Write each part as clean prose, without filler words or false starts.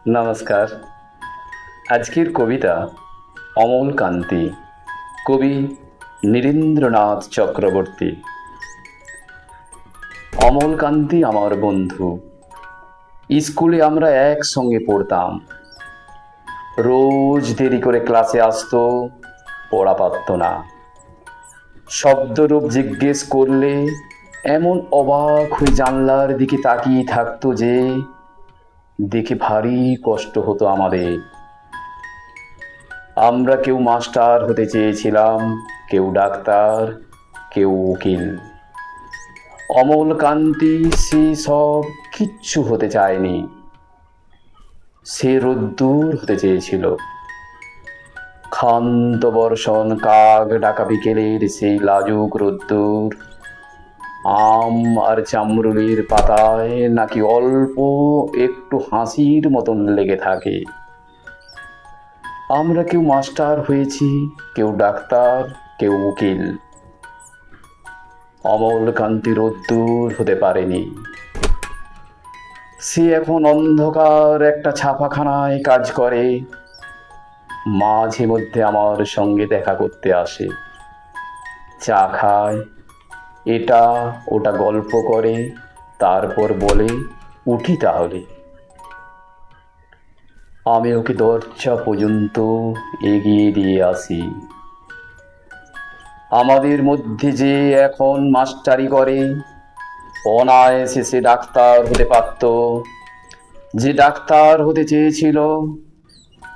নমস্কার। আজকের কবিতা অমল কান্তি, কবি নীরেন্দ্রনাথ চক্রবর্তী। অমল কান্তি আমার বন্ধু, স্কুলে আমরা একসঙ্গে পড়তাম। রোজ দেরি করে ক্লাসে আসতো, পড়া পারত না। শব্দরূপ জিজ্ঞেস করলে এমন অবাক হয়ে জানলার দিকে তাকিয়ে থাকতো যে দেখে ভারী কষ্ট হতো আমাদের। আমরা কেউ মাস্টার হতে চেয়েছিলাম, কেউ ডাক্তার, কেউ উকিল। অমল কান্তি সে সব কিচ্ছু হতে চায়নি। সে রোদ্দুর হতে চেয়েছিল। ক্ষান্ত বর্ষণ কাক ডাকা বিকেলের সেই লাজুক রোদ্দুর, আম আর জামরুলের পাতায় নাকি অল্প একটু হাসির মতন লেগে থাকে। আমরা কেউ মাস্টার হয়েছি, কেউ ডাক্তার, কেউ উকিল। অমল কান্তি রোদ্দুর হতে পারেনি। সে এখন অন্ধকার একটা ছাপাখানায় কাজ করে। মাঝে মধ্যে আমার সঙ্গে দেখা করতে আসে, চা খায়, এটা ওটা গল্প করে, তারপর বলে উঠি তাহলে। আমি ওকে দরজা পর্যন্ত এগিয়ে দিয়ে আসি। আমাদের মধ্যে যে এখন মাস্টারি করে, অনায়াসে সে ডাক্তার হতে পারত। যে ডাক্তার হতে চেয়েছিল,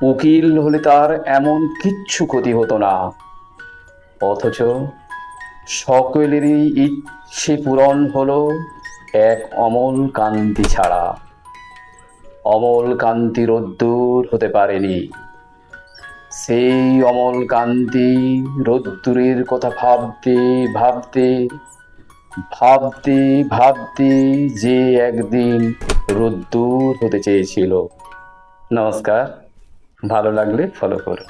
উকিল হলে তার এমন কিচ্ছু ক্ষতি হতো না। অথচ সকলেরই ইচ্ছে পূরণ হলো এক অমল কান্তি ছাড়া। অমল কান্তি রোদ্দুর হতে পারেনি। সেই অমল কান্তি রোদ্দুরের কথা ভাবতে ভাবতে ভাবতে ভাবতে যে একদিন রোদ্দুর হতে চেয়েছিল। নমস্কার, ভালো লাগলে ফলো করো।